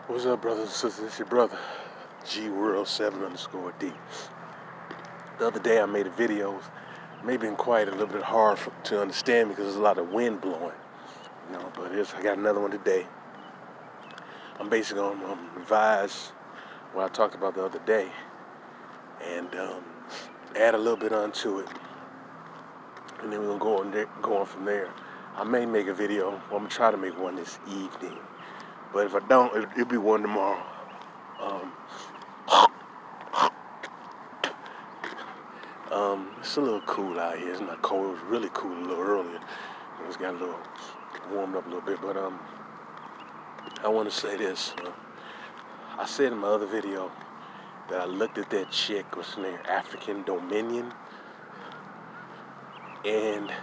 What's up, brothers and sisters? It's your brother, GWorld7_D. The other day I made a video, maybe been quite a little bit hard to understand because there's a lot of wind blowing, but I got another one today. I'm basically going to revise what I talked about the other day and add a little bit onto it, and then we're going to go on from there. I may make a video. I'm going to try to make one this evening. But if I don't, it'll be one tomorrow. It's a little cool out here. It's not cold. It was really cool a little earlier. It's got a little warmed up a little bit. But I want to say this. I said in my other video that I looked at that chick, what's her name, African Dominion, and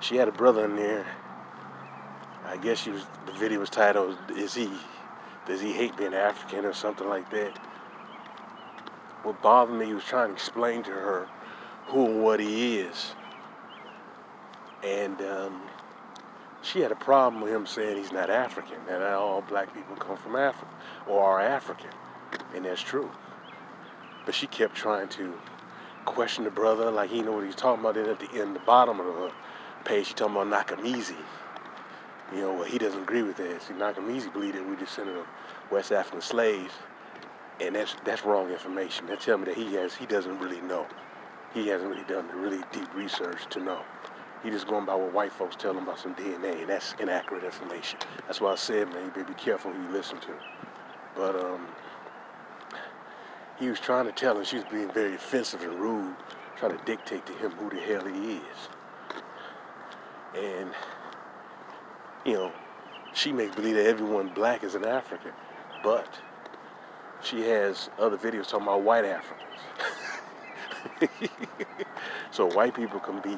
she had a brother in there. I guess the video was titled, does he hate being African or something like that? What bothered me, he was trying to explain to her who and what he is. And she had a problem with him saying he's not African, that not all black people come from Africa or are African. And that's true. But she kept trying to question the brother like he knew what he was talking about. Then at the end, the bottom of the page, she talking about knock him easy. Well, he doesn't agree with that. See, Nakamese believe that we descended of West African slaves, and that's wrong information. They tell me that he doesn't really know. He hasn't really done the really deep research to know. He just going by what white folks tell him about some DNA, and that's inaccurate information. That's why I said, man, you better be careful who you listen to. But he was trying to tell her, she was being very offensive and rude, trying to dictate to him who the hell he is. And she makes believe that everyone black is an African, but she has other videos talking about white Africans. So white people can be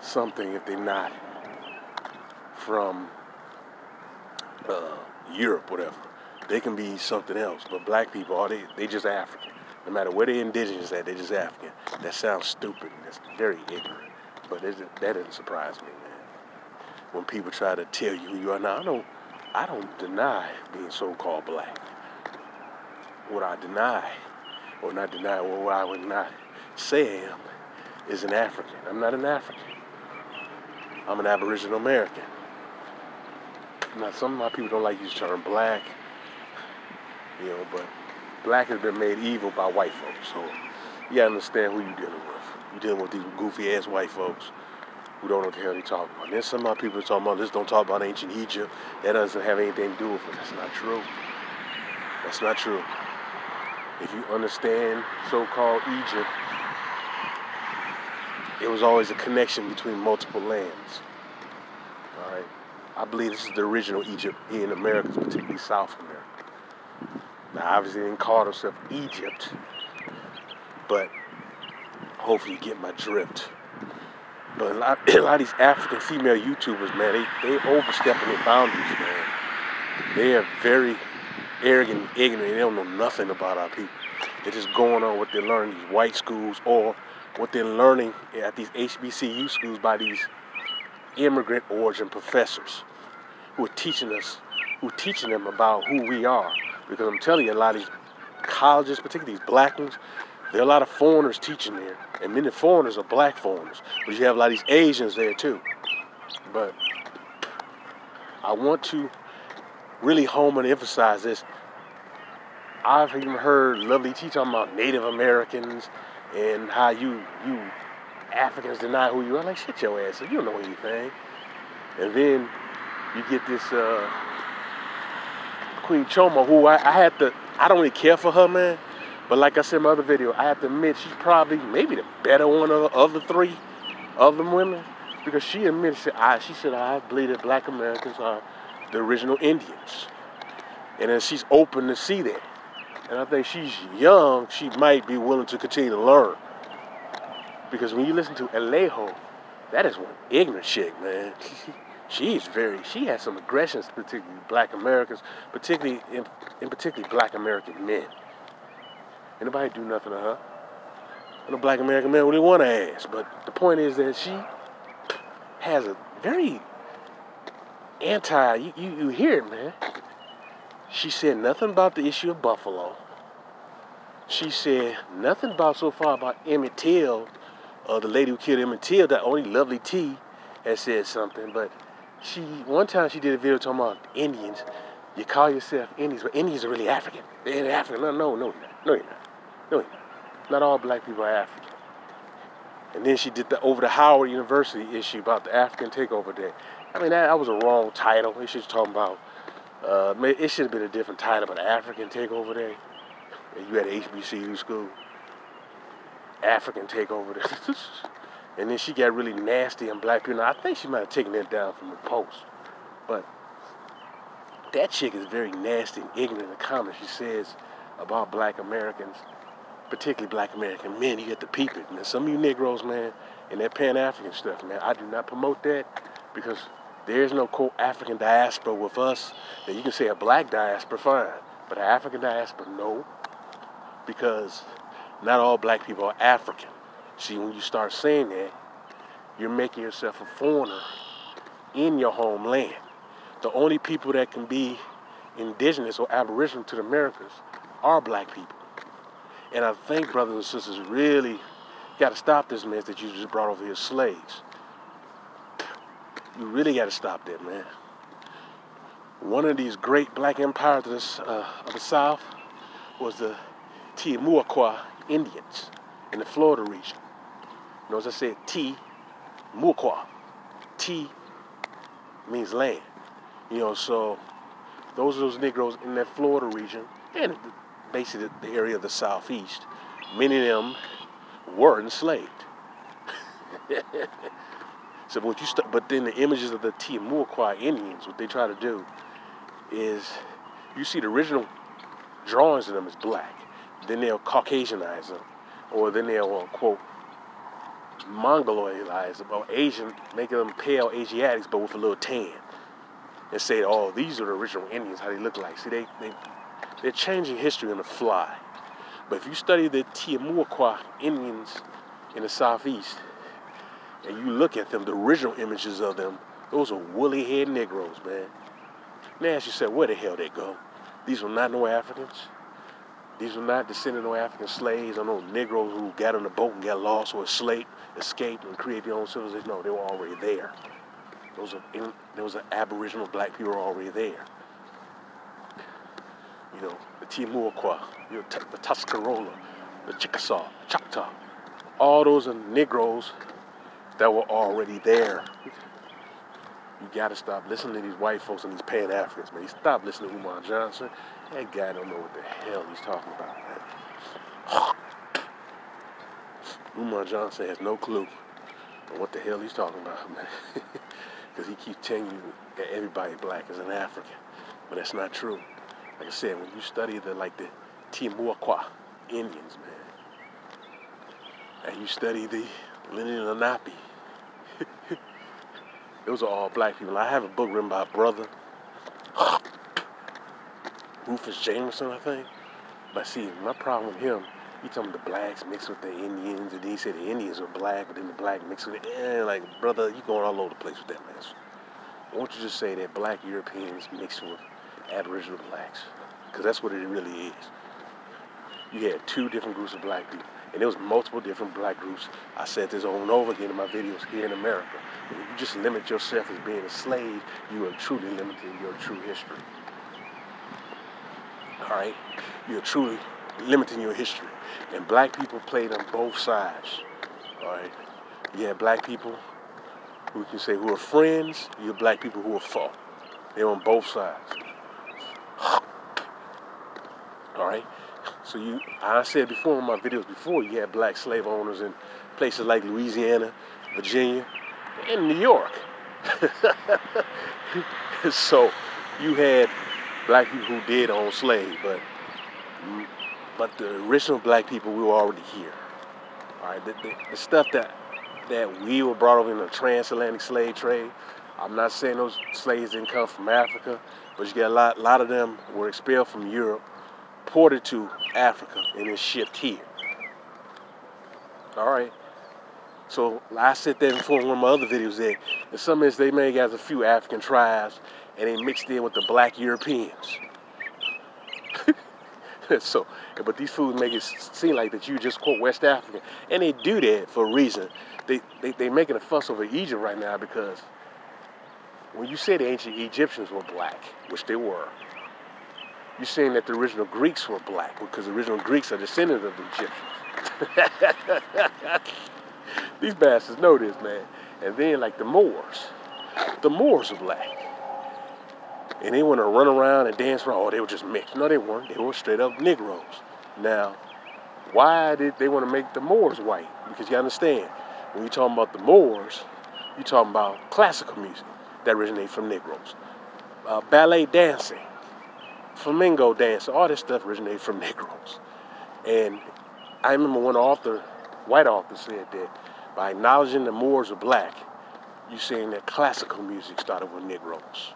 something if they're not from Europe, whatever. They can be something else, but black people, they just African. No matter where they're indigenous at, they're just African. That sounds stupid, and that's very ignorant, but that doesn't surprise me, man. When people try to tell you who you are. Now, I don't deny being so-called black. What I deny, or not deny, or what I would not say I am, is an African. I'm not an African. I'm an Aboriginal American. Now, some of my people don't like to use the term black, but black has been made evil by white folks. So you gotta understand who you're dealing with. You're dealing with these goofy-ass white folks who don't know what the hell they're talking about. And then some of my people are talking about, let's don't talk about ancient Egypt. That doesn't have anything to do with it. That's not true. That's not true. If you understand so-called Egypt, it was always a connection between multiple lands. All right? I believe this is the original Egypt here in America, particularly South America. Now, obviously, they didn't call themselves Egypt, but hopefully you get my drift. But a lot of these African female YouTubers, man, they overstepping their boundaries, man. They are very arrogant and ignorant. They don't know nothing about our people. They're just going on what they're learning in these white schools or what they're learning at these HBCU schools by these immigrant origin professors who are teaching them about who we are. Because I'm telling you, a lot of these colleges, particularly these black ones, there are a lot of foreigners teaching there, and many foreigners are black foreigners. But you have a lot of these Asians there too. But I want to really home and emphasize this. I've even heard Lovely T talking about Native Americans and how you Africans deny who you are. Like, shut your ass up. You don't know anything. And then you get this Queen Choma, who I don't really care for her, man. But like I said in my other video, I have to admit she's probably maybe the better one of the three of them women, because she admitted, she said, I believe that black Americans are the original Indians. And then she's open to see that. And I think she's young, she might be willing to continue to learn. Because when you listen to Alejo, that is one ignorant chick, man. She has some aggressions, particularly black Americans, particularly black American men. Ain't nobody do nothing to her. No black American man really want to ask. But the point is that she has a very you hear it, man. She said nothing about the issue of Buffalo. She said nothing about so far about Emmett Till, the lady who killed Emmett Till. That only Lovely T had said something, but one time she did a video talking about Indians. You call yourself Indians, but Indians are really African. They're African. No, you're not. No, you're not. No, you're not. Not all black people are African. And then she did the over the Howard University issue about the African takeover day. I mean, that was a wrong title. It should talk about. It should have been a different title, but African takeover day. And you had HBCU school. African takeover day. And then she got really nasty on black people. Now, I think she might have taken that down from the Post. But that chick is very nasty and ignorant in the comments she says about black Americans, particularly black American men. You get to peep it. And some of you Negroes, man, and that Pan-African stuff, man, I do not promote that because there's no quote African diaspora with us. Now, you can say a black diaspora, fine, but an African diaspora, no, because not all black people are African. See, when you start saying that, you're making yourself a foreigner in your homeland. The only people that can be indigenous or aboriginal to the Americas are black people. And I think, brothers and sisters, really got to stop this mess that you just brought over here as slaves. You really got to stop that, man. One of these great black empires of the South was the Timucua Indians in the Florida region. You know, as I said, Timucua. T means land. You know, so those Negroes in that Florida region and basically the area of the Southeast, many of them were enslaved. So but then the images of the Timucua Indians, what they try to do is, you see the original drawings of them as black. Then they'll Caucasianize them, or then they'll quote Mongoloidize them, or Asian, making them pale Asiatics, but with a little tan, and say, oh, these are the original Indians, how they look like. See, they're changing history on the fly. But if you study the Timucua Indians in the Southeast, and you look at them, the original images of them, those are woolly-haired Negroes, man. Now ask yourself, where the hell they go? These were not no Africans. These were not descended of African slaves or no Negroes who got on the boat and got lost or escaped and created their own civilization. No, they were already there. Those are Aboriginal black people already there. You know, the Timucua, the Tuscarora, the Chickasaw, Choctaw. All those are Negroes that were already there. You gotta stop listening to these white folks and these Pan-Africans, man. You stop listening to Umar Johnson. That guy don't know what the hell he's talking about, man. Umar Johnson has no clue on what the hell he's talking about, man. Because he keeps telling you that everybody black is an African. But that's not true. Like I said, when you study the Timucua Indians, man, and you study the Lenape, those are all black people. I have a book written by a brother, Rufus Jameson, I think. But see, my problem with him, he told me the blacks mixed with the Indians, and then he said the Indians are black, but then the black mixed with it. Like, brother, you going all over the place with that mess. Why don't you just say that black Europeans mixed with Aboriginal blacks? Because that's what it really is. You had two different groups of black people. And there was multiple different black groups. I said this over and over again in my videos here in America. And if you just limit yourself as being a slave, you are truly limiting your true history. All right? You're truly limiting your history. And black people played on both sides. All right? You had black people who can say who are friends. You have black people who are foe. They're on both sides. All right? So I said before in my videos before, you had black slave owners in places like Louisiana, Virginia, and New York. So you had black people who did own slaves, but the original black people, we were already here. All right, the stuff that we were brought over in the transatlantic slave trade, I'm not saying those slaves didn't come from Africa, but you got a lot of them were expelled from Europe, ported to Africa, and then shipped here. All right. So I said that before in one of my other videos that in some instances they may have got a few African tribes and they mixed in with the black Europeans. So, but these fools make it seem like that you just quote West African, and they do that for a reason. They making a fuss over Egypt right now because when you say the ancient Egyptians were black, which they were, you're saying that the original Greeks were black because the original Greeks are descendants of the Egyptians. These bastards know this, man. And then like the Moors are black. And they want to run around and dance around. Oh, they were just mixed. No, they weren't. They were straight up Negroes. Now, why did they want to make the Moors white? Because you understand, when you're talking about the Moors, you're talking about classical music that originated from Negroes. Ballet dancing, flamenco dancing, all this stuff originated from Negroes. And I remember one author, white author, said that by acknowledging the Moors are black, you're saying that classical music started with Negroes.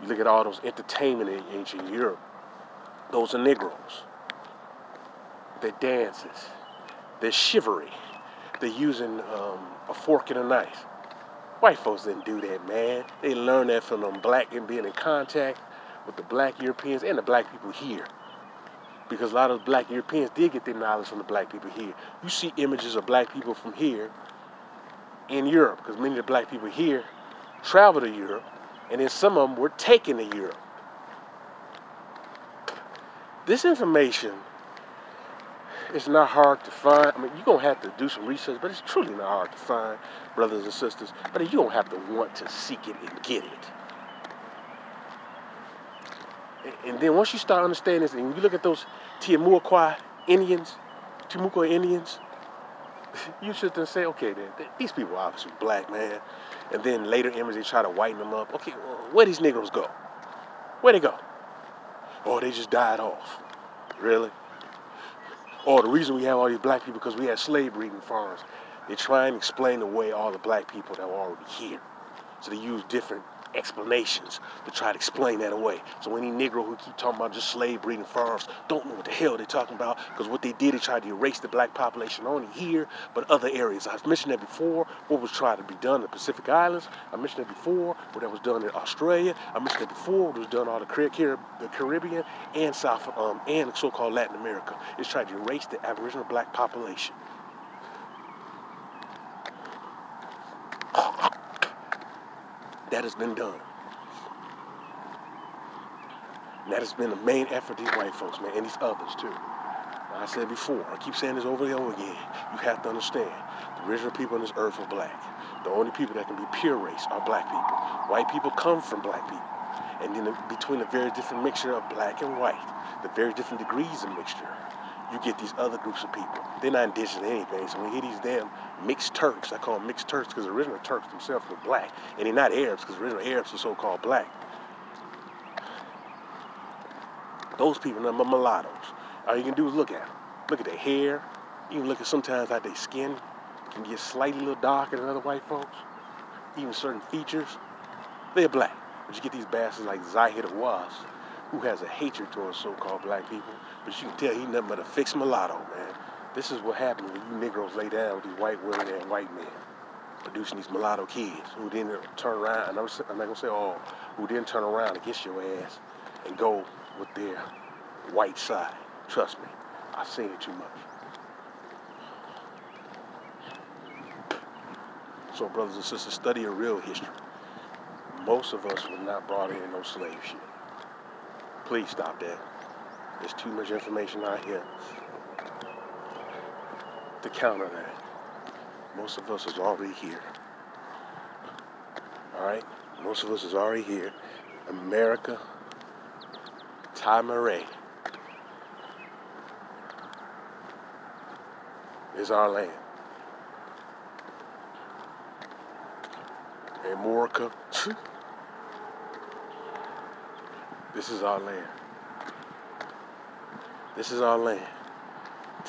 You look at all those entertainment in ancient Europe, those are Negroes. Their dances, their chivalry, they're using a fork and a knife. White folks didn't do that, man. They learned that from them black and being in contact with the black Europeans and the black people here. Because a lot of the black Europeans did get their knowledge from the black people here. You see images of black people from here in Europe, because many of the black people here travel to Europe, and then some of them were taken to Europe. This information is not hard to find. I mean, you're going to have to do some research, but it's truly not hard to find, brothers and sisters. But you're going to have to want to seek it and get it. And then once you start understanding this, and you look at those Timucua Indians, you should then say, okay, then these people are obviously black, man. And then later images, they try to whiten them up. Okay, well, where these Negroes go? Where'd they go? Oh, they just died off. Really? Oh, the reason we have all these black people because we had slave breeding farms. They try and explain away all the black people that were already here. So they use different explanations to try to explain that away. So any Negro who keep talking about just slave breeding farms don't know what the hell they're talking about, because what they did, they tried to erase the black population not only here, but other areas. I've mentioned that before, what was trying to be done in the Pacific Islands. I mentioned that before, what that was done in Australia. I mentioned that before, what was done in all the Caribbean and South, and so-called Latin America. It's tried to erase the Aboriginal black population. That has been done. And that has been the main effort of these white folks, man, and these others too. Now, I said before, I keep saying this over and over again, you have to understand, the original people on this earth are black. The only people that can be pure race are black people. White people come from black people. And then between the very different mixture of black and white, the very different degrees of mixture, you get these other groups of people. They're not indigenous to anything. So when you hear these damn mixed Turks, I call them mixed Turks because the original Turks themselves were black. And they're not Arabs because the original Arabs are so-called black. Those people are mulattoes. All you can do is look at them. Look at their hair. You can look at sometimes how their skin can get slightly a little darker than other white folks. Even certain features. They're black. But you get these bastards like Zahid Was, who has a hatred towards so-called black people. But you can tell he's nothing but a fixed mulatto, man. This is what happens when you Negroes lay down with these white women and white men, producing these mulatto kids who then turn around, and I'm not going to say all, who then turn around against your ass and go with their white side. Trust me, I've seen it too much. So, brothers and sisters, study a real history. Most of us were not brought in no slave shit. Please stop that. There's too much information out here to counter that. Most of us is already here. Alright? Most of us is already here. America, Murray is our land. America, this is our land. This is our land.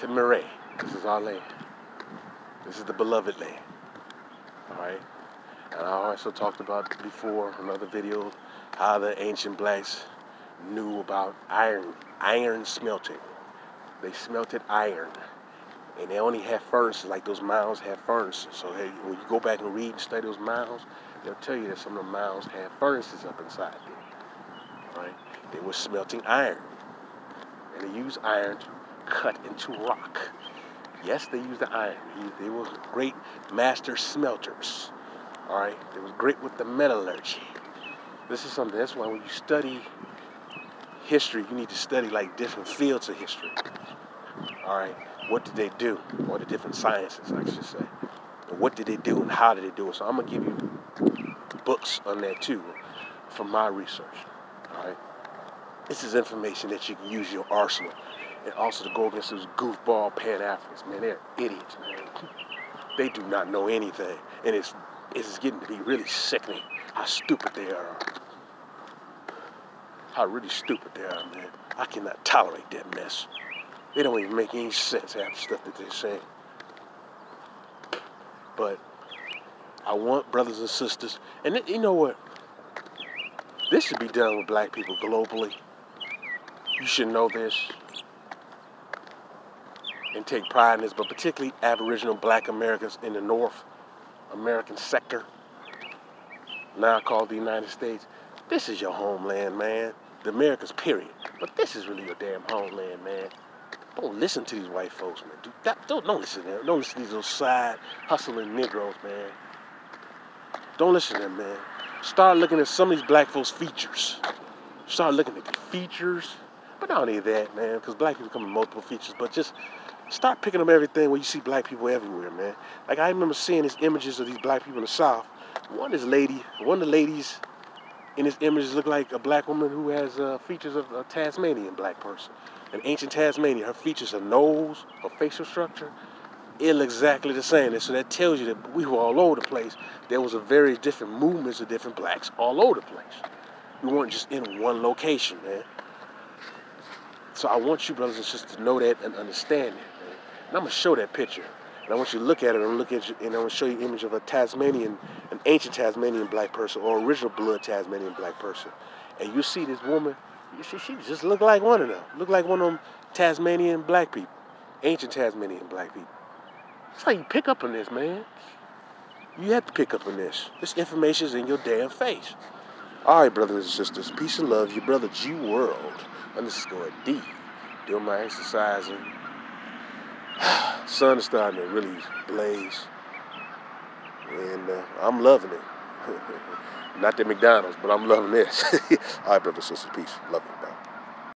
Murray, this is our land. This is the beloved land. Alright? And I also talked about before in other videos how the ancient blacks knew about iron smelting. They smelted iron. And they only had furnaces, like those mounds had furnaces. So hey, when you go back and read and study those mounds, they'll tell you that some of the mounds had furnaces up inside there. Right? They were smelting iron. and they used iron to cut into rock. Yes, they used the iron. They were great master smelters. All right, they was great with the metallurgy. This is something. That's why when you study history, you need to study like different fields of history. All right, what did they do? Or the different sciences, I should say. And what did they do and how did they do it? So I'm gonna give you books on that too, from my research. All right, this is information that you can use in your arsenal, and also to go against those goofball Pan-Africans. Man, they're idiots, man. They do not know anything, and it's getting to be really sickening how stupid they are. How really stupid they are, man. I cannot tolerate that mess. They don't even make any sense, half the stuff that they're saying. But I want brothers and sisters, and you know what? This should be done with black people globally. You should know this and take pride in this, but particularly Aboriginal black Americans in the North American sector, now called the United States. This is your homeland, man. The Americas, period. But this is really your damn homeland, man. Don't listen to these white folks, man. Don't listen to them. Don't listen to these little side hustling Negroes, man. Don't listen to them, man. Start looking at some of these black folks' features. Start looking at the features. But not only that, man, because black people come in multiple features, but just start picking up everything where you see black people everywhere, man. Like, I remember seeing these images of these black people in the South. One of the ladies in this image looked like a black woman who has features of a Tasmanian black person. An ancient Tasmanian. Her features, her nose, her facial structure, it looked exactly the same. And so that tells you that we were all over the place. There was a various different movements of different blacks all over the place. We weren't just in one location, man. So I want you, brothers and sisters, to know that and understand it, man. And I'm going to show that picture. And I want you to look at it and look at you, and I'm going to show you an image of a Tasmanian, an ancient Tasmanian black person, or original blood Tasmanian black person. And you see this woman, you see, she just looked like one of them. Looked like one of them Tasmanian black people. Ancient Tasmanian black people. That's how you pick up on this, man. You have to pick up on this. This information is in your damn face. All right, brothers and sisters. Peace and love. Your brother G World _D. Doing my exercising. Sun is starting to really blaze. And I'm loving it. Not the McDonald's, but I'm loving this. All right, brothers and sisters. Peace. Love you. Bye.